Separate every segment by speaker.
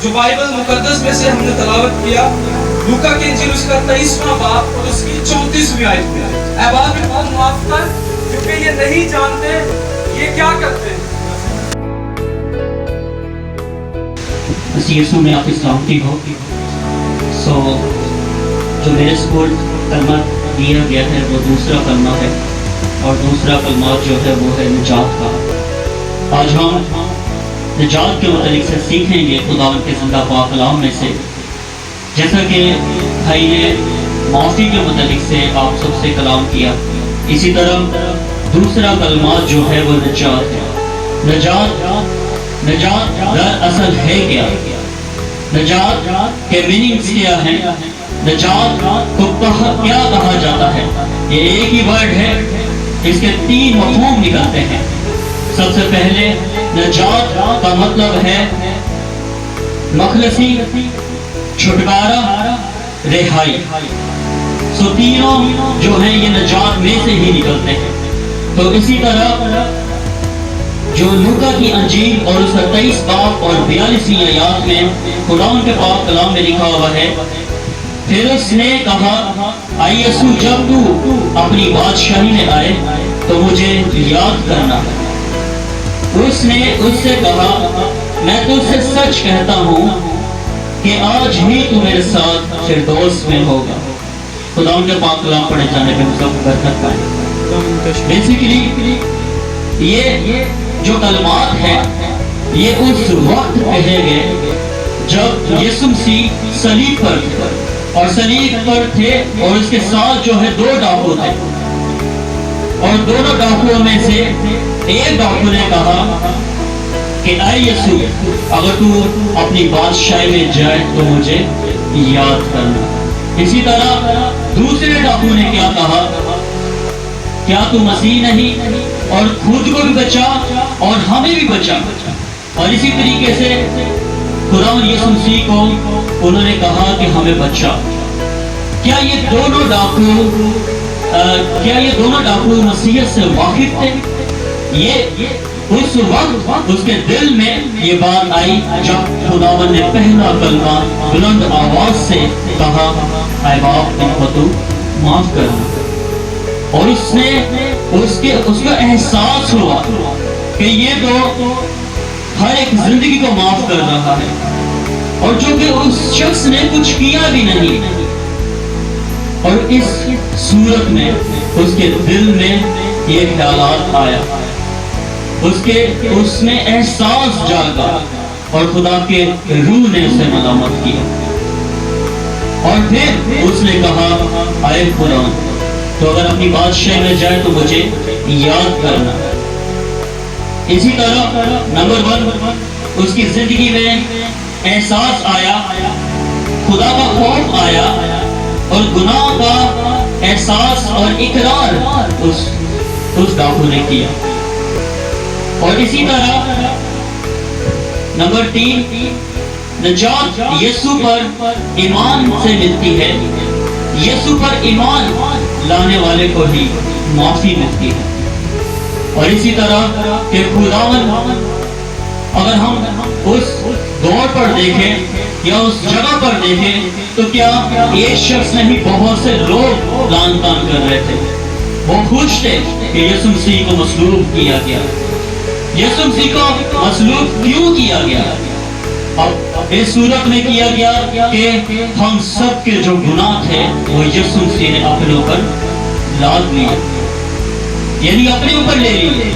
Speaker 1: जो बाइबल मुकद्दस में से हमने तलावत किया, लूका की इंजील उसका 23वां बाब और उसकी 34वीं आयत में। ऐ बाप इनको माफ कर, क्योंकि ये नहीं जानते ये क्या करते हैं।
Speaker 2: यीशु में आपकी सलामती हो। जो मेरे स्कूल कलमा दिया गया है वो दूसरा कलमा है, और दूसरा कलमा जो है वो है निजात का। आज हम निजात के मुतालिक से सीखेंगे खुदावंद के ज़िंदा पाक कलाम में से। जैसा कि भाई ने माफ़ी के मुतालिक से आप सबसे कलाम किया, इसी तरह दूसरा कलमा जो है वो निजात है। निजात दरअसल है क्या? निजात के मीनिंग्स क्या हैं? निजात को क्या कहा जाता है? ये एक ही वर्ड है, इसके 3 मफ़हूम निकलते हैं। सबसे पहले निजात का मतलब है मखलसी, छुटकारा, रिहाई। तीनों जो हैं ये निजात में से ही निकलते हैं। तो इसी तरह जो लूका की अंजील और उसका 23 बाब और 42वीं आयत में खुदावंद के पाक कलाम में लिखा हुआ है, फिर उसने कहा, आई यीशु, जब तू अपनी बादशाही में आए तो मुझे याद करना। उसने उससे कहा, मैं तुझसे सच कहता हूँ कि आज ही तू मेरे साथ फिरदौस में होगा। खुदावंद के पाक कलाम पढ़े जाने पे सब बरकत पाए। बेसिकली ये जो कलमात है ये उस वक्त कहे गए जब यीशु मसीह सलीब पर थे, और सलीब पर थे और उसके साथ जो है 2 डाकू थे, और दोनों डाकुओं में से एक डाकू ने कहा कि ऐ यीशु, अगर तू अपनी बादशाही में जाए तो मुझे याद करना। इसी तरह दूसरे डाकू ने क्या कहा, क्या तू मसीह नहीं, और खुद को भी बचा और हमें भी बचा। और इसी तरीके से खुदावंद यीशु मसीह को उन्होंने कहा कि हमें बचा। क्या ये दोनों डाकू मसीह से वाकिफ थे? ये उस वक्त उसके दिल में ये बात आई जब खुदावंद ने पहला कलमा बुलंद आवाज से कहा, ऐ बाप, इनको तू माफ करना। और उसको एहसास हुआ कि ये तो हर एक जिंदगी को माफ कर रहा है, और जो कि उस शख्स ने कुछ किया भी नहीं। और इस सूरत में उसके दिल में ये ख्यालात आया, उसमें एहसास जागा, और खुदा के रूह ने उसे मलामत किया। और फिर उसने कहा, आए खुदा, तो अगर अपनी बादशाही में जाए तो मुझे याद करना। इसी तरह नंबर 1 उसकी जिंदगी में एहसास आया, खुदा का खौफ आया, और गुनाह का एहसास और इकरार उस डाकू ने किया। और इसी तरह नंबर 3 निजात यीशु पर ईमान से मिलती है। यीशु पर ईमान लाने वाले को ही माफी मिलती है। और इसी तरह कि खुदावंद, अगर हम उस दौर पर देखें या उस जगह पर देखें तो क्या एक शख्स नहीं, बहुत से लोग लान तान कर रहे थे। वो खुश थे कि यीशु मसीह को मसलूब किया गया। यीशु मसीह को मसलूब क्यों किया गया? अब इस सूरत में किया गया कि हम सब के जो गुनाह थे वो यीशु मसीह ने अपने ऊपर लाद लिए, यानी अपने ऊपर ले लिए,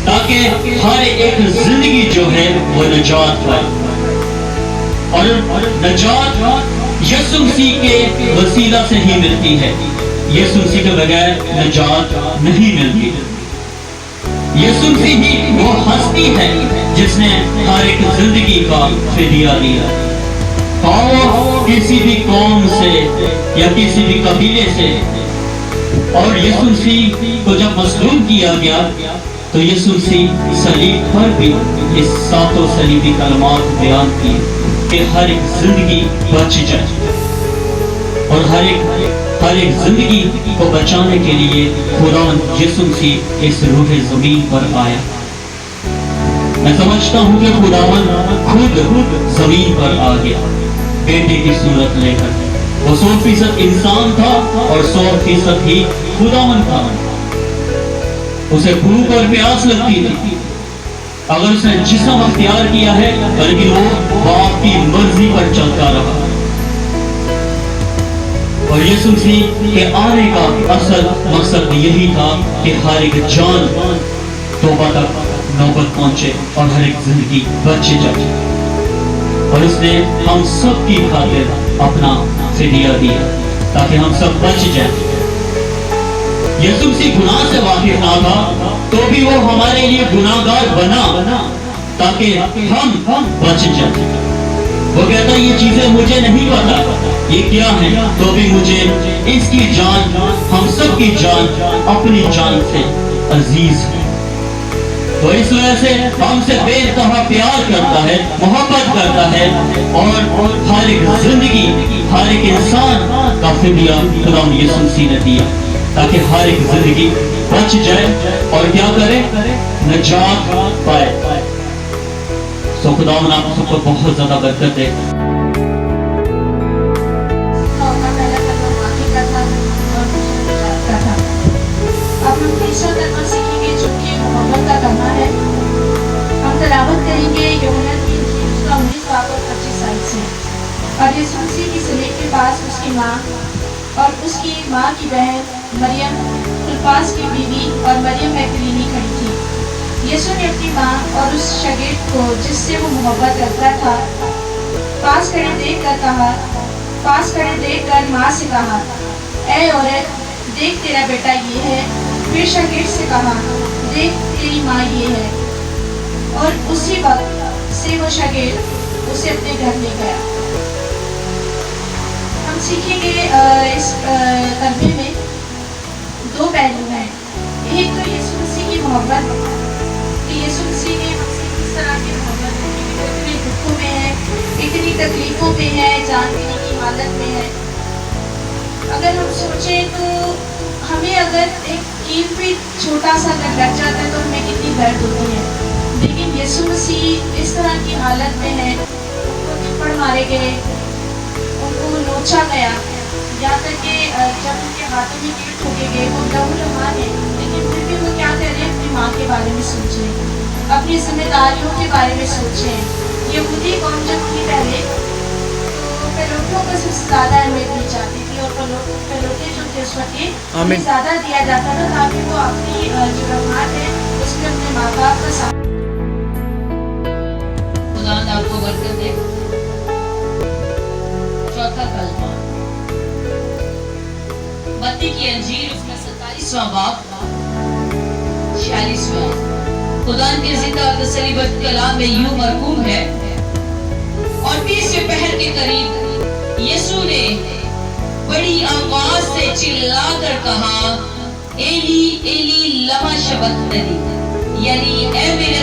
Speaker 2: ताकि हर एक जिंदगी जो है वो निजात पाए। और निजात यीशु मसीह के वसीला से ही मिलती है। यीशु मसीह के बगैर निजात नहीं मिलती। यीशु मसीह ही वो हस्ती है जिसने हर एक जिंदगी का फिदिया दिया। और किसी भी कौम से या किसी भी कबीले से, और यीशु मसीह को जब मसलूब किया गया तो यीशु मसीह सलीब पर भी इस 7 सलीबी कलमात बयान किए कि हर एक जिंदगी बच जाए, और हर एक जिंदगी को बचाने के लिए खुदावंद यीशु मसीह इस रूह ज़मीन पर आया। मैं समझता हूँ कि खुदावन खुद जमीन पर आ गया बेटे की सूरत लेकर। वो 100% इंसान था और 100% ही खुदावन था। उसे भूख और प्यास लगती थी। अगर उसने जिस्म अख्तियार किया है, लेकिन वो बाप की मर्जी पर चलता रहा। और यीशु मसीह के आने का असल मकसद यही था कि हर एक जान तौबा तक नौबत पहुंचे और हर एक जिंदगी बच जाए। और उसने हम सब की खातिर अपना फिदिया दिया ताकि हम सब बच जाए। यीशु मसीह गुनाह से वाकिफ ना था, तो भी वो हमारे लिए गुनाहगार बना ताकि हम बच जाए। वो कहता ये चीजें मुझे नहीं पता ये क्या है, तो भी मुझे इसकी जान, हम सब की जान अपनी जान से अजीज है। तो इस वजह से हमसे बेतहा प्यार करता है, मोहब्बत करता है और हर एक जिंदगी, हर एक इंसान का फिदिया खुदा यीशु मसीह ने दिया ताकि हर एक जिंदगी बच जाए और क्या करे, निजात पाए। तो खुदा आप सबको बहुत ज्यादा बरकत दे।
Speaker 3: हम तलावत करेंगे यूहन्ना की इंजील उसका 19 बाब और 25 आयत से। और यीशु मसीह की सलीब के पास उसकी माँ और उसकी माँ की बहन मरियम क्लोपास की बीवी और मरियम मैगदलीनी खड़ी थी। यीशु ने अपनी माँ और उस शागिर्द को जिससे वो मोहब्बत रखता था पास खड़े देख कर माँ से कहा, ऐ औरत, देख तेरा बेटा ये है। फिर शागिर्द से कहा, देख तेरी माँ ये है। और उसी वक्त से वो शागिर्द उसे अपने घर ले गया। हम सीखेंगे इस तर्जुमे में दो पहलू हैं। एक तो यीशु मसीह की मोहब्बत कि यीशु मसीह ने हमसे किस तरह की मोहब्बत की, वो इतने दुखों में है, इतनी तकलीफों में है, जान देने की हालत में है। अगर हम सोचें तो हमें अगर एक कील भी छोटा सा अगर लग जाता है तो हमें कितनी दर्द होती है, लेकिन यीशु मसीह इस तरह की हालत में है। उनको थप्पड़ मारे गए, उनको नोचा गया, यहाँ तक कि जब उनके हाथों में कील ठोके गए, वो लहूलुहान है, लेकिन फिर भी वो क्या कर रहे हैं, अपनी माँ के बारे में सोच रहे हैं, अपनी जिम्मेदारियों के बारे में सोच रहे हैं। यहूदी कौम जब थी पहले तो पेलोटियों को सबसे ज़्यादा अहमियत दी जाती थी और पेलोटे जो थे उस वक्त ज़्यादा दिया जाता था ताकि वो अपनी जो रवायत है उसमें अपने माँ बाप का साथ।
Speaker 4: खुदा आपको बरकत दे। चौथा कलमा मत्ती की इंजील उसका 27वां बाब 46वां। खुदा के जिंदा तसलीबत कलाम में यूं मरकूम है, और 20 पहर के करीब यीशु ने बड़ी आवाज से चिल्लाकर कहा, एली एली लमा शबक्तनी, यानी ऐ मेरे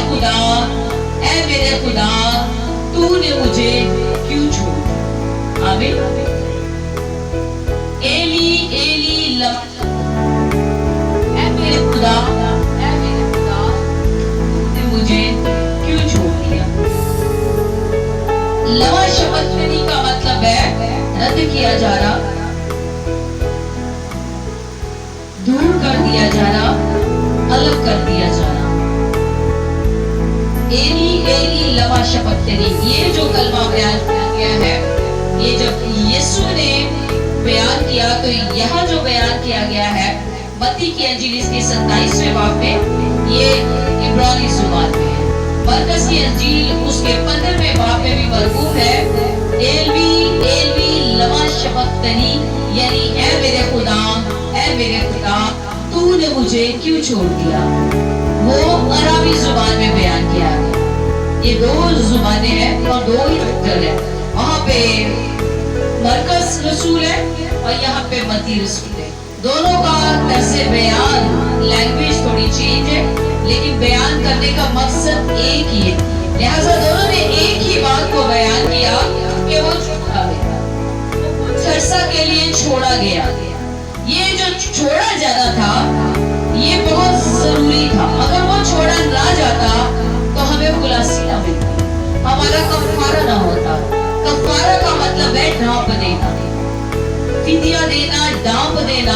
Speaker 4: खुदा तूने मुझे क्यों छोड़ा। आमीन। एली एली लमा, ऐ मेरे खुदा तूने मुझे क्यों छोड़ दिया। लमा शबक्तनी का मतलब है रद्द किया जा रहा, दूर कर दिया जा रहा, अलग कर दिया जा रहा। एली एली लमा शबक्तनी, ये जो कलमा बयान किया गया है, ये जब यीशु ने बयान किया तो यहाँ जो बयान किया गया है मत्ती की इंजील इसके 27वें बाब में, ये इब्रानी जुबान में है। मरकस की इंजील उसके 15वें बाब में भी मरकूम है, एलवी एलवी लमा शबक्तनी, यानी ऐ मेरे खुदा तूने मुझे क्यों छोड़ दिया। वो अरबी जुबान में बयान किया गया। ये दो जुबानें हैं और दो ही अक्षर है। वहाँ पे मरकस रसूल है और यहाँ पे मत्ती रसूल है। दोनों का तर्ज़े बयान, लैंग्वेज थोड़ी चेंज है, लेकिन बयान करने का मकसद एक ही है। लिहाजा दोनों ने एक ही बात को बयान किया कि वो छोड़ा गया, वो कुछ अरसा के लिए छोड़ा गया। ये जो छोड़ा जाना था ये बहुत जरूरी था। अगर वो छोड़ा ना जाता तो हमें खुलासा ढांप देना,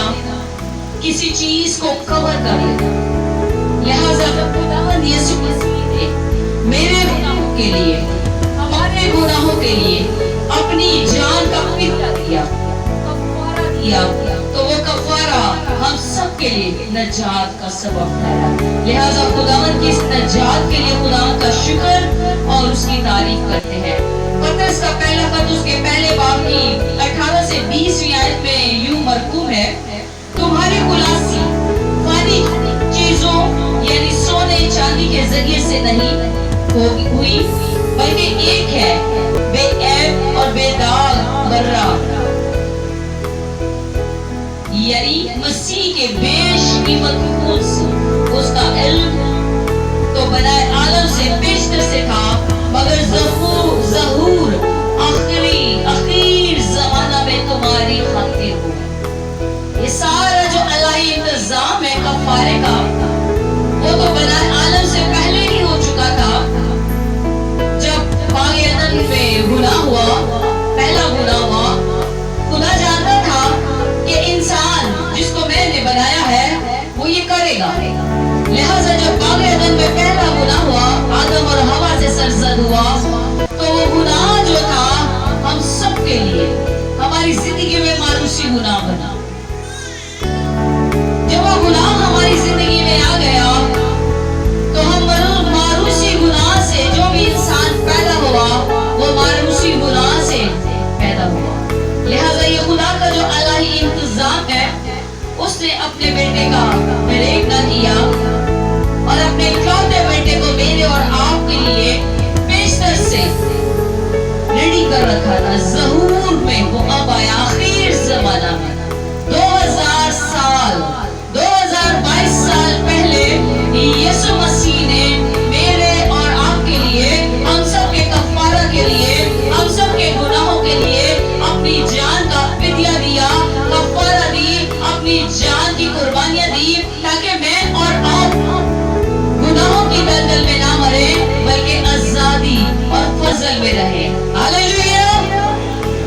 Speaker 4: किसी चीज को कवर कर लेना। लिहाजा खुदावंद यीशु मसीह ने मेरे गुनाहों के लिए, हमारे गुनाहों के लिए अपनी जान का फिदिया दिया, कफारा दिया, तो वो कफारा हम सब के लिए नजात का सबब ठहरा। लिहाजा खुदावंद की इस नजात के लिए खुदावंद का शुक्र और उसकी तारीफ करते हैं। पतरस का पहला खत उसके पहले बाब की 18 से 20वीं आयत में यूं मरकूम है, तुम्हारी खुलासी फानी चीजों यानी सोने चांदी के जरिए से नहीं हुई, बल्कि एक है बेऐब और बेदाग बर्रा, यानी मसीह के बेशकीमत खून से। उसका इल्म तो बनाए आलम से बेशतर से था, मगर ज़हूर आखिर ज़माना में तुम्हारी खातिर हुआ। ये सारा जो अल्लाही इंतजाम है कफारे का, वो तो बनाए आलम से पहले ही हो चुका था। जब बाग़ अदन में गुनाह हुआ, पहला गुनाह हुआ, खुदा जानता था कि इंसान जिसको मैंने बनाया है वो ये करेगा। लिहाजा जब बाग़ अदन में पहला गुनाह हुआ, आदम और हवा से सरजद हुआ, तो वो गुनाह जो था हम सब के लिए हमारी जिंदगी में मारूसी गुनाह बना। जब वो गुनाह हमारी जिंदगी में आ गया, तो हम मारूसी गुनाह से, जो भी इंसान पैदा हुआ वो मारूसी गुनाह से पैदा हुआ। लिहाजा ये खुदा का जो अल्लाही इंतजाम है, उसने अपने बेटे का विरेचना किया और अपने इकलौते बेटे को मेरे और आपके लिए बेशतर से रेडी कर रखा था। ज़हूर में वो अब आया आखिर ज़माना में। 2022 साल पहले यीशु मसीह ने मेरे और आपके लिए, हम सब के कफारा के लिए, हम सब के गुनाहों के लिए अपनी जान का फिदिया दिया, कफारा दी, अपनी जान की कुर्बानियां दी, ताकि मैं और आप गुनाहों की दलदल में ना मरे, बल्कि आजादी और फजल में रहे। Hallelujah,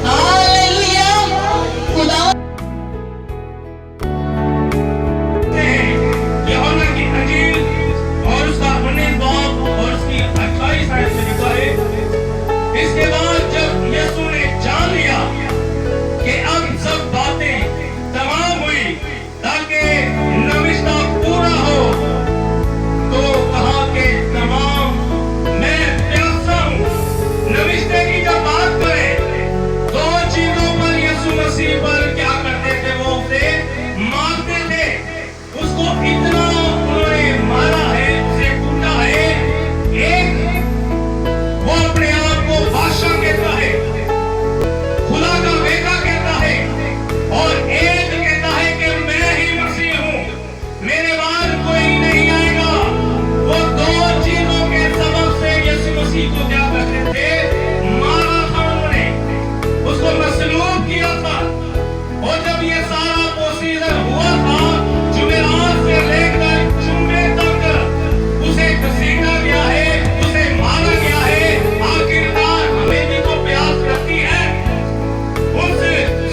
Speaker 4: hallelujah. खुदा
Speaker 1: यूहन्ना की इंजील और उसका 19 बाब और उसकी 28 आयत में लिखा है, इसके बाद जब यीशु ने जान लिया कि अब सब बातें तमाम हुई ताकि नविश्ता पूरा हो, तो कहा कि तमाम मैं प्यासा हूँ। नविश्ते की जब बात करें, दो चीजों पर यीशु मसीह पर क्या करते थे, वो उसे मारते थे। उसको इतना उन्होंने मारा है, उसे कूटा है। एक वो अपने आप को बादशाह कहता है, खुदा का बेटा कहता है, और एक कहता है कि मैं ही मसीह हूँ, मेरे बाद कोई नहीं आएगा। वो दो चीजों के सबब से यीशु मसीह को क्या करते थे, मारा था उन्होंने, उसको मसलूब किया था। और जब ये सारा प्रोसीजर हुआ था, जुमेरात से लेकर जुम्मे तक उसे घसीटा गया है, उसे मारा गया है। आखिरकार हमें भी तो प्यास लगती है, उस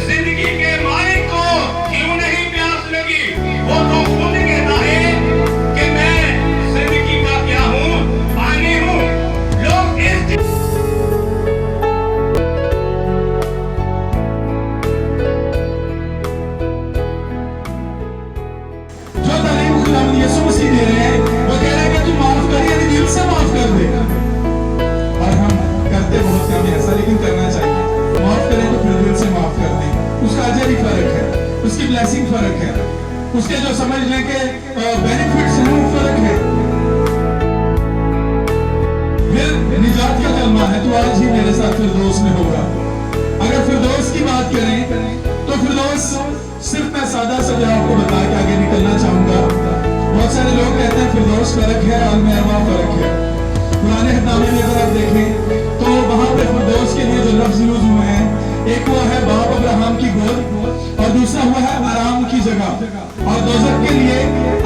Speaker 1: जिंदगी के मालिक को क्यों नहीं प्यास लगी? वो तो खुद कहता है कि मैं जिंदगी का क्या हूँ, पानी हूँ। लोग इस
Speaker 5: जो तालीम खुदावंद यीशु मसीह दे रहे हैं, वो कह रहे हैं कि तू माफ कर, यानी दिल से माफ कर दे। और हम करते बहुत कम है ऐसा, लेकिन करना चाहिए। माफ करें तो फिर दिल से माफ कर दें। उसका अजर ही फर्क है, उसकी ब्लेसिंग फर्क है, उसके जो समझने के बेनिफिट्स हैं वो फर्क है। फिर निजात का कलमा है, तो आज ही मेरे साथ फिरदौस में होगा। अगर फिरदौस की बात करें तो फिरदौस सिर्फ मैं सादा सा आपको बता के आगे निकलना चाहूंगा। बहुत सारे लोग कहते हैं फिरदौस फर्क है और मेवा फर्क है। पुराने हिदामे में अगर आप देखें तो वहां पे फिरदौस के लिए जो लफ्ज यूज हुए हैं, एक हुआ है बाप अब्राहम की गोद और दूसरा हुआ है आराम की जगह, और दोजख के लिए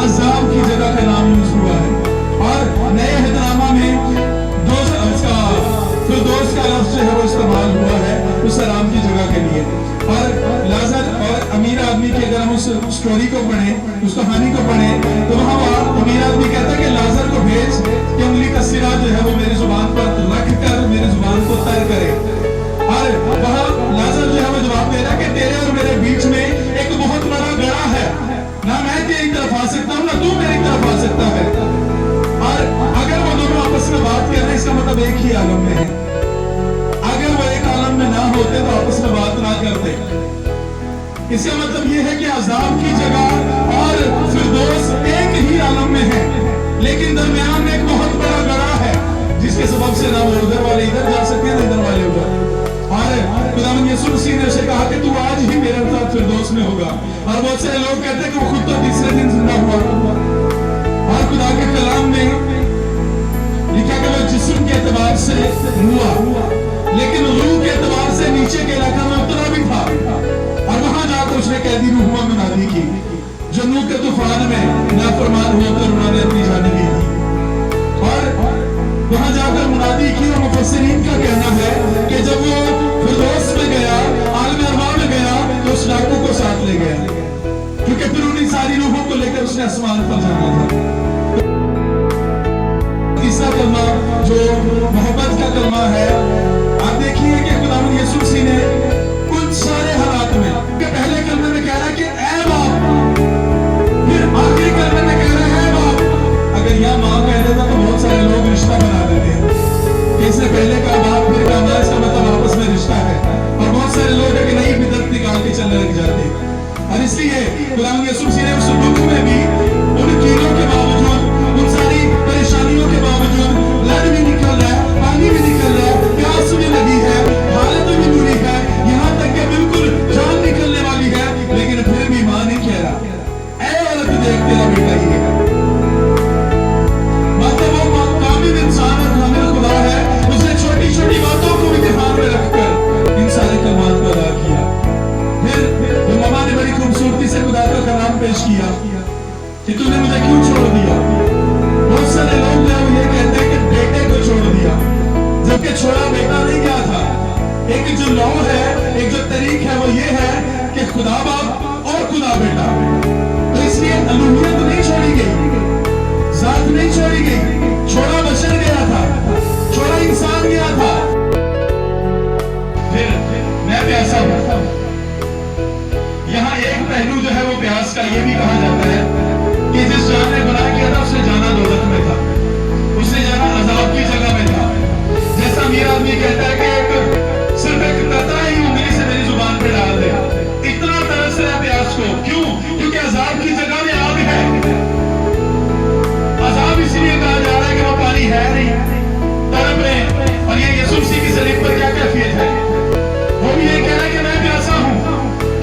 Speaker 5: अजाब की जगह का नाम यूज हुआ है। और नए हिदामा में फिरदौस का लफ्ज जो है वो इस्तेमाल हुआ है उस आराम की जगह के लिए। और लाजर और अमीर आदमी के अजाब की जगह और फिरदौस एक ही आलम में है, लेकिन दरमियान में एक बहुत बड़ा गड़ा है जिसके सबब से ना वो उधर वाले इधर जा सकते हैं ना इधर वाले उधर। और खुदावंद यीशु मसीह ने उसे कहा कि तू आज ही मेरे साथ फिरदौस में होगा। और बहुत सारे लोग कहते हैं कि वो खुद तो तीसरे दिन जिंदा हुआ, और खुदा के कलाम में लिखा कि वो जिस्म के एतबार से हुआ, लेकिन रूह के एतबार से नीचे के इलाका में उतरा भी था, और वहां जाकर उसने कैदी रूह में नादी की, जो नूह के तूफान में नाफरमान होकर उन्होंने अपनी जान ली थी। और वहां जाकर मुनादी की, और मुफस्सिरीन का कहना है कि जब वो फिरदौस में गया, आलम अरवाह में गया, तो उस डाकू को साथ ले गया, क्योंकि फिर उन्हीं सारी रूहों को लेकर उसने आसमान पर जाना था। तीसरा कलमा जो मोहब्बत का कलमा है, आप देखिए कि खुदावंद यीशु मसीह ने उन सारे हालात में, कि पहले कलमे में कह रहा है कि ऐ बाप, फिर आखिरी कलमे में कह रहा है बाप। अगर यहाँ माँ कह देता तो बहुत सारे लोग रिश्ता बना देते हैं कि इससे पहले का बाप फिर का माँ, इसका मतलब आपस में रिश्ता है। और बहुत सारे लोग है कि नई बिदअत निकाल के चलने लग जाते हैं। और इसलिए खुदावंद यीशु मसीह ने उस दुख में भी, उन कीड़ों के बावजूद, उन सारी परेशानियों के बावजूद, ब्लड भी निकल रहा है, पानी भी निकल रहा है, प्यास भी लगी है, हालत भी बुरी है, यहाँ तक कि बिल्कुल जान निकलने वाली है, लेकिन फिर भी माँ नहीं कह रहा ऐ औरत देख तेरा बेटा ये है। मतलब वो कामिल इंसान और कामिल खुदा है, उसने छोटी छोटी बातों को भी ध्यान में रखकर इन सारे कलमात को अदा किया। फिर तो मामा ने बड़ी खूबसूरती से खुदा का कलाम पेश किया कि तूने मुझे क्यों छोड़ दिया। बहुत सारे लोग जो ये कहते हैं कि बेटे को छोड़ दिया, जबकि छोड़ा बेटा नहीं गया था। एक जो लॉ है, एक जो तरीक है, वो ये है कि खुदा बाप और खुदा बेटा। तो इसलिए अलूहियत नहीं छोड़ी गई, साथ नहीं छोड़ी गई, छोड़ा बशर गया था, छोड़ा इंसान गया था। फिर मैं प्यासा हूं। यहाँ एक पहलू जो है वो प्यास का ये भी कहा जाता है कि जिस जान ने गुनाह किया था उसने जाना दोज़ख में था, उसने जाना अजाब की जगह में था। जैसा मीर आदमी कहता है कि सिर्फ एक कतरा ही उंगली से मेरी जुबान पे डाल दे, इतना तरस रहा प्यास को। क्यों? क्योंकि अजाब की जगह में आग है। अजाब इसलिए कहा जा रहा है कि वो पानी है नहीं, तड़प रहे। और ये यीशु मसीह की सलीब पर क्या कैफियत है, वो भी ये कह रहा है कि मैं प्यासा हूं।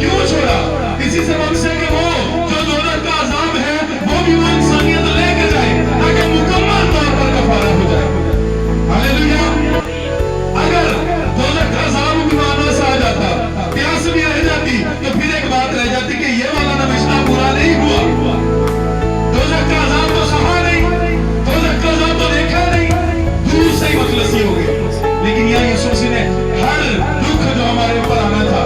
Speaker 5: क्यों छोड़ा? इसी सबब से कि वो जो दोज़ख का अजाब है वो भी वो इंसानियत लेके जाए, ताकि मुकम्मल तौर पर कफारा हो जाए। हालेलुया। अगर दोज़ख का अजाब भी माना सा आ जाता, प्यास भी रह जाती, तो फिर एक बात रह जाती कि ये वाला नविश्ता पूरा नहीं हुआ। दोज़ख का अजाब तो सहा नहीं, दोज़ख का अजाब तो देखा नहीं, दूर से ही मखलसी हो गई। लेकिन यहाँ यीशु मसीह ने हर दुख जो हमारे ऊपर आना था,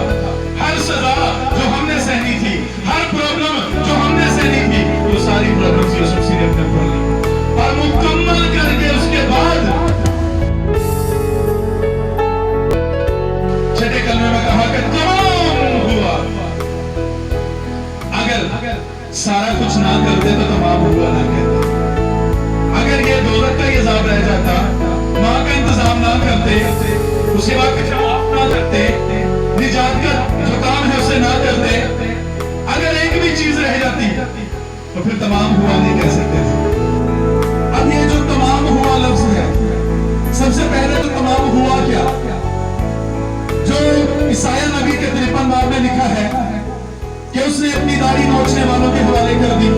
Speaker 5: हर सजा जो हमने सहनी थी, हर प्रॉब्लम जो हमने सहनी थी, वो सारी प्रॉब्लम्स यीशु मसीह ने अपने ऊपर ली और मुकम्मल करके उसके बाद छठे कलमे में कहा कि तमाम हुआ। अगर सारा कुछ ना करते तो तमाम हुआ ना कहते। अगर ये दोज़ख का अज़ाब रह जाता, माँ का इंतजाम ना करते, उसके बाद कुछ माफ ना करते, निजात का जो काम है उसे ना करते, अगर एक भी चीज रह जाती तो फिर तमाम हुआ नहीं कह सकते। अब ये जो तमाम हुआ लफ्ज है, सबसे पहले तो तमाम हुआ क्या, जो ईसाया नबी के 53 बाब में लिखा है कि उसने अपनी दाढ़ी नोचने वालों के हवाले कर दी।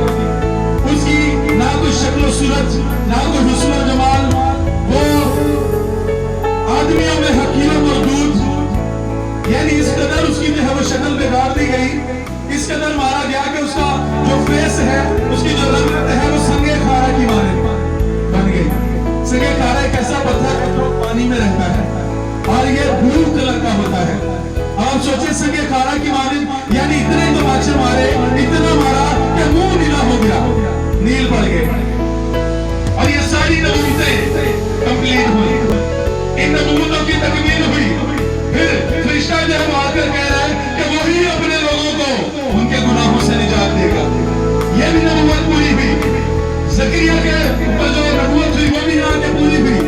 Speaker 5: उसकी ना कोई शक्ल सूरत, ना कोई हुस्न जमाल, वो आदमियों में हकीम और दूध, यानी इस कदर उसकी जो है वो शक्ल बिगाड़ दी गई, इस कदर मारा गया कि उसका जो फेस है, उसकी जो रंगत है वो संगे खारा की माने बन गई। संगे खारा एक ऐसा पत्थर है जो पानी में रहता है और ये ब्लू कलर का होता है। आप सोचे संगे खारा की माने, यानी इतने तमाचे मारे, इतना मारा कि मुंह नीला हो गया, नील पड़ गए। और ये सारी नबूवतें कंप्लीट हुई, इन नबूवतों की तकमील हुई। फिर फरिश्ता जो है आकर कह रहा है कि वही अपने लोगों को उनके गुनाहों से निजात देगा। ये भी नबूवत पूरी हुई। ज़करिया के ऊपर जो नबूवत हुई वो भी यहाँ के पूरी हुई।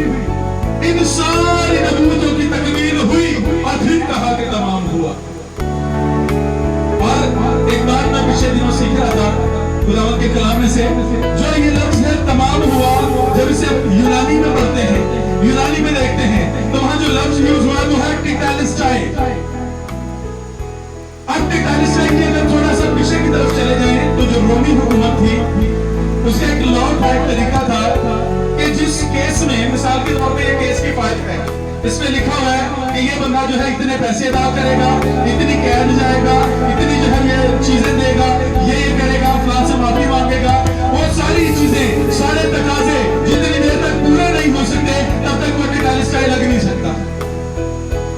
Speaker 5: इन सारी नबूवतों की तकमील हुई और फिर कहा कि तमाम हुआ। और एक बात मैं पिछले दिनों सीख रहा था खुदावंद के कलाम में से, जो ये लफ्ज है तमाम हुआ, जब इसे यूनानी में पढ़ते हैं, यूनानी में देखते हैं, तो वहां जो लफ्ज यूज हुआ वो है टेक्टालिस्टाई। अब टेक्टालिस्टाई की अगर थोड़ा सा पीछे की तरफ चले जाएं तो जो रोमी हुकूमत थी उसका एक लॉ था, एक तरीका था कि जिस केस में, मिसाल के तौर पे ये केस की फाइल है, इसमें लिखा हुआ है कि ये बंदा जो है इतने पैसे अदा करेगा, इतनी कैद जाएगा, इतनी जो है ये चीजें देगा, ये करेगा, फलां से माफी मांगेगा, वो सारी चीजें, सारे तकाजे जितनी देर तक पूरे नहीं हो सकते तब तक वो टेक्टालिस्टाई लग नहीं सकता।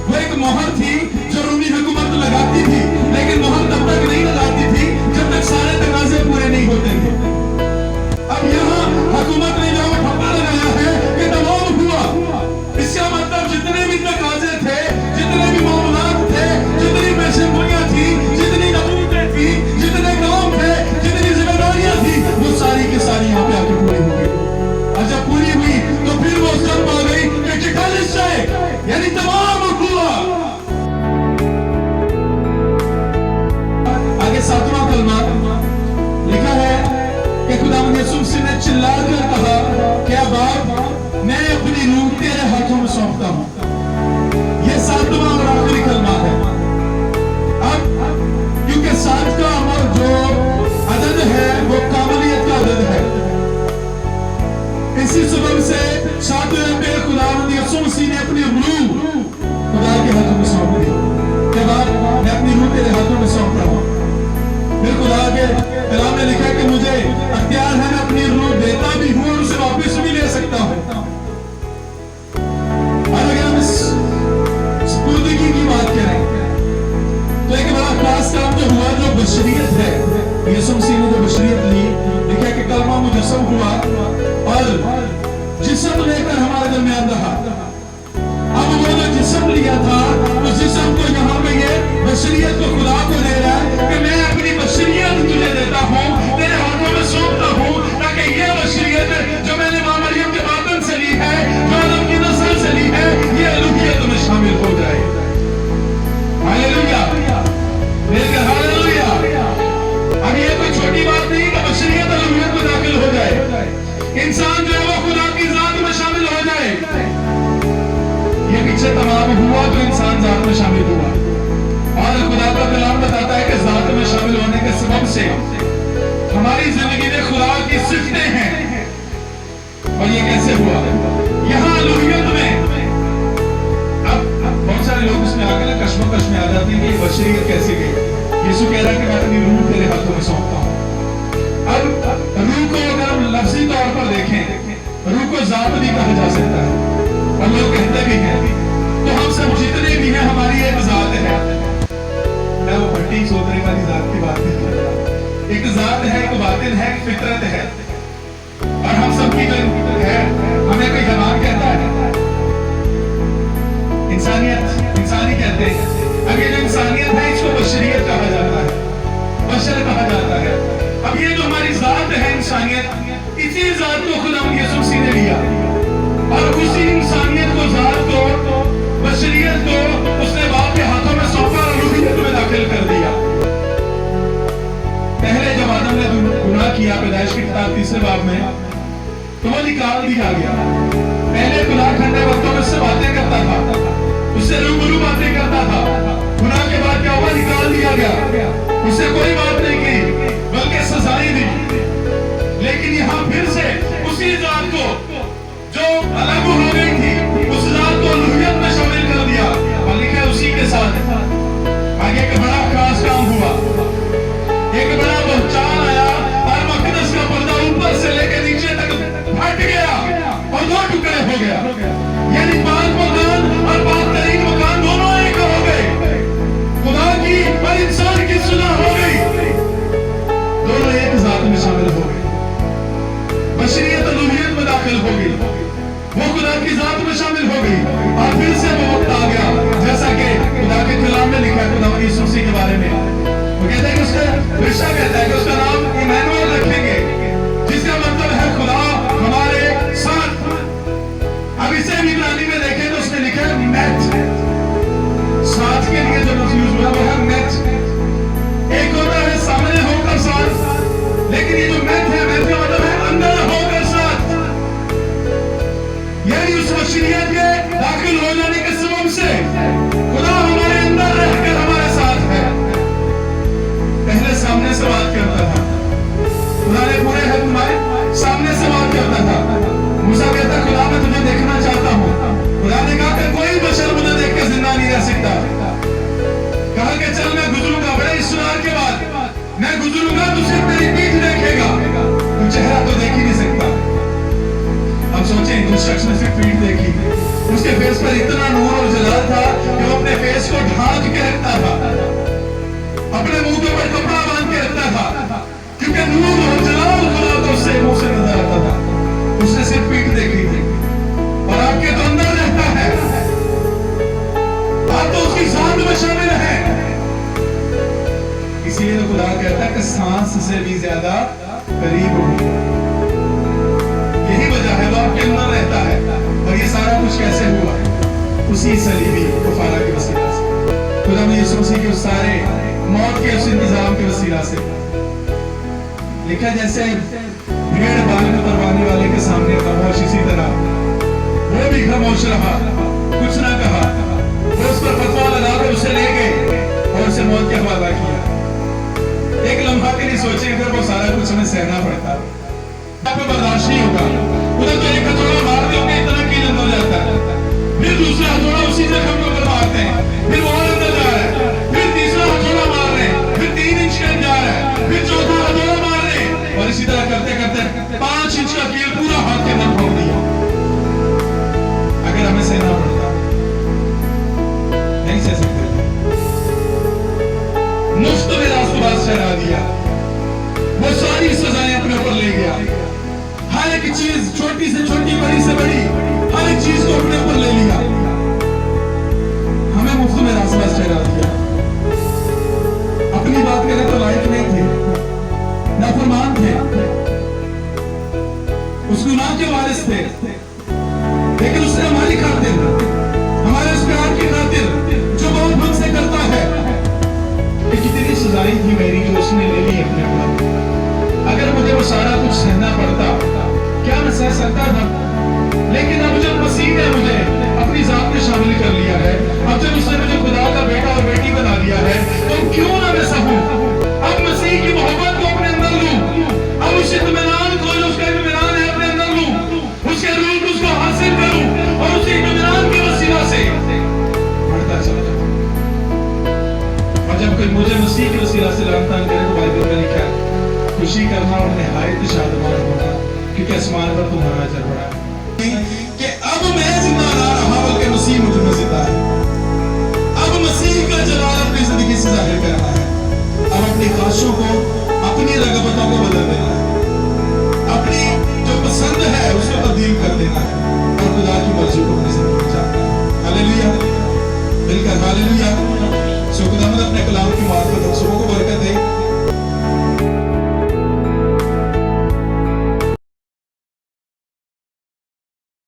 Speaker 5: वो एक मोहर थी जो रोमी हुकूमत लगाती थी, लेकिन मोहर तब तक नहीं लगाती थी जब तक सारे तकाजे पूरे नहीं होते थे। अब यहाँ हुकूमत ने जो ठप्पा लगाया है कि तमाम हुआ, इसका मतलब जितने भी तकाजे थे, जितने भी मामलात थे, जितनी पेशेगोइयां थी, जितनी नबूतें थी, जितने काम थे, जितनी जिम्मेदारियां थी, वो सारी की सारी यहाँ पे आके पूरी हो गई। और जब पूरी हुई तो फिर वो सब आ गई कि टेक्टालिस्टाई, यानी तमाम हुआ। आगे 7वां कलमा लिखा है कि खुदावंद यीशु मसीह ने चिल्लाकर कहा, क्या बाप, मैं अपनी रूह तेरे हाथों में सौंपता हूं। यह 7वां और आखिरी कलमा है। अब क्योंकि 7 का अमर जो अदद है वो कामलियत का अदद है, इसी सबब से 7वें पे खुदावंद यीशु मसीह ने अपनी रूह खुदा के हाथों में सौंप दी। क्या बाप, मैं अपनी रूह तेरे हाथों में सौंप रहा हूं। फिर खुदा के कलाम में लिखा कि मुझे अख्तियार है, मैं अपनी रूह देता भी हूं और उसे वापस भी ले सकता हूं। और अगर हम इस स्पुर्दगी की बात करें तो एक बड़ा खास काम जो हुआ, जो बशरियत है, यीशु मसीह ने जो बशरियत ली, लिखा कि कलमा मुजस्सम हुआ और जिस्म लेकर हमारे दरमियान रहा। अब वो जो जिस्म लिया था, उस जिस्म को यहाँ पे ये बशरियत को खुदा को दे रहा है कि मैं अपनी बशरियत तुझे देता हूँ, तेरे हाथों में सौंपता हूँ, ताकि ये बशरियत जो मैंने मां मरियम के बातन से ली है, जो आदम की नस्ल से ली है, ये अलूहियत में शामिल हो जाए। हालेलुया, मिलकर हालेलुया। अब ये कोई छोटी बात नहीं कि बशरियत अलूहियत में दाखिल हो जाए, इंसान जो है वो खुदा की जात में शामिल हो जाए। ये पीछे तमाम हुआ तो इंसान जात में शामिल हुआ, और खुदा का कलाम बताता है कि जात में शामिल होने के सबब से हमारी जिंदगी में खुदा की सिफतें हैं। और ये कैसे हुआ? यहाँ अलूहियत में अब बहुत सारे लोग इसमें आकर ना कश्मकश में आ जाते हैं कि ये बशरियत कैसे गई। यीशु कह रहा है कि मैं अपनी रूह तेरे हाथों में सौंपता हूँ। अब रूह को अगर हम लफ्जी तौर पर देखें, रूह को जात भी कहा जा सकता है, और लोग कहते भी हैं। तो हम सब जितने भी हैं, हमारी एक जात है। मैं वो भट्टी सोदरे वाली जात की बात नहीं कर रहा। एक जात है, एक बातिन है, एक फितरत है, और हम सबकी जो है, हमें कोई हैवान कहता है, इंसानियत, इंसानी कहते हैं। अब ये जो इंसानियत है, इसको बशरियत कहा जाता है, बशर कहा जाता है। अब ये जो हमारी जात है इंसानियत, इसी जात को खुदा यीशु मसीह ने लिया, और उसी इंसानियत को, जात को, बशरियत को उसने बाप के हाथों में सौंपा और रूहियत में दाखिल कर दिया। पहले जब आदम ने गुनाह किया पैदाइश की किताब 3 बाब में, तो वो निकाल दिया गया। पहले गुनाह ठंडे वक्तों में उससे बातें करता था, उससे रूबरू बातें करता था। गुनाह के बाद क्या हुआ? निकाल दिया गया, उससे कोई बात नहीं की, बल्कि सजाई दी। लेकिन यहाँ फिर से उसी जात को जो अलग हो गई थी, उस जात को अलूहियत में शामिल कर दिया, और लिखा उसी के साथ आगे एक बड़ा खास काम हुआ। एक बड़ा बहचान आया और मकदस का पर्दा ऊपर से लेकर नीचे तक फट गया और 2 टुकड़े हो गया। यानी 5 मकान और 5 तरीन मकान दोनों एक हो गए। खुदा की और इंसान की सुलह हो गई, दोनों एक जात में शामिल हो गए। बशरियत अलूहियत में दाखिल हो गई, वो खुदा की जात में शामिल हो गई। और फिर से वो वक्त आ गया, जैसा कि खुदा के कलाम में लिखा है खुदा यीशु मसीह के बारे में। वो कहता है कि उसका रिश्ता कहता है कि उसका नाम इमैनुअल रखेंगे, जिसका मतलब है खुदा हमारे साथ। अब इसे भी इब्रानी में देखें तो उसने लिखा है मैच, साथ के लिए जो लफ्ज़ यूज हुआ वो है मैच। एक होता है उस शख्स ने सिर्फ पीठ देखी, उसके फेस पर इतना नूर और जलाल था कि वो अपने फेस को ढांक के रखता था, अपने मुंह के ऊपर कपड़ा बांध के रखता था, क्योंकि नूर और जलाल खुदा तो उससे मुंह से नजर आता था। उसने सिर्फ पीठ देखी थी, और आपके तो अंदर रहता है, आप तो उसकी जान में शामिल हैं। इसीलिए तो खुदा कहता है कि सांस से भी ज्यादा करीब हो। यही वजह है वो आपके अंदर रहता है। और ये सारा कुछ कैसे हुआ? उसी सलीबी कफारा के वसीला से, खुदा ने यीशु मसीह के उस सारे मौत के उस इंतजाम के वसीला से लिखा, जैसे भेड़ बाल में परवाने वाले के सामने खामोश, इसी तरह वो भी खामोश रहा, कुछ ना कहा। वो उस पर फतवा लगा कर उसे ले गए और उसे मौत के हवाला किया। एक लम्हा के लिए सोचे अगर वो सारा कुछ हमें सहना पड़ता, पे बर्दाश्त नहीं होगा। उधर तो एक हथौड़ा मार दोगे इतना कीलन हो जाता है, फिर दूसरा हथौड़ा उसी जख्म के ऊपर मारते हैं, फिर वो और अंदर जा रहा है, फिर तीसरा हथौड़ा मार रहे हैं, फिर 3 इंच का जा रहा है, फिर चौथा हथौड़ा मार रहे हैं, और इसी तरह करते करते 5 इंच का कील पूरा हाथ के अंदर ठोक दिया। अगर हमें सहना पड़ता, नहीं सह सकते, मुफ्त में रास्तबाज ठहरा दिया, वो सारी सजाएं अपने ऊपर ले गया, हर एक चीज छोटी से छोटी बड़ी से बड़ी हर एक चीज को अपने ऊपर ले लिया, हमें मुफ्त में रास्तबाज ठहरा दिया। अपनी बात करें तो लायक नहीं थे, नाफरमान थे, उस गुनाह के वारिस थे, लेकिन उसने हमारी खातिर, हमारे उस प्यार की खातिर जो बहुत हमसे करता है, कितनी सजाएं थी मेरी जो उसने ले ली अपने ऊपर। अगर मुझे वो सारा कुछ सहना पड़ता, क्या मैं सह सकता था? लेकिन अब जब मसीह ने मुझे अपनी जात में शामिल कर लिया है, अब जब उसने मुझे खुदा का बेटा और बेटी बना दिया है, तो क्यों ना मैं सहूं? अब मसीह की मोहब्बत को अपने अंदर लूं, अब उस इत्मीनान को जो उसका इत्मीनान है अपने अंदर लूं, उसके रूह को उसको हासिल करूं, और उसी इत्मीनान के वसीला से बढ़ता चला जाऊं। और जब कोई मुझे मसीह के वसीला से लानतान करे तो बाइबल में लिखा है, खुशी करना और निहायत शादमान होना, क्योंकि आसमान पर तुम्हारा अजर बड़ा है। कि अब मैं जिंदा ना रहा बल्कि मसीह मुझ में जिंदा है। अब मसीह का जलाल अपनी जिंदगी से जाहिर कर रहा है। अब अपनी ख्वाहिशों को, अपनी रगबतों को बदल देना है, अपनी जो पसंद है उसको तब्दील कर देना है, और खुदा की मर्जी को अपनी जिंदगी में चाहना है। हालेलुया, मिलकर हालेलुया। सो खुदा अपने कलाम की बात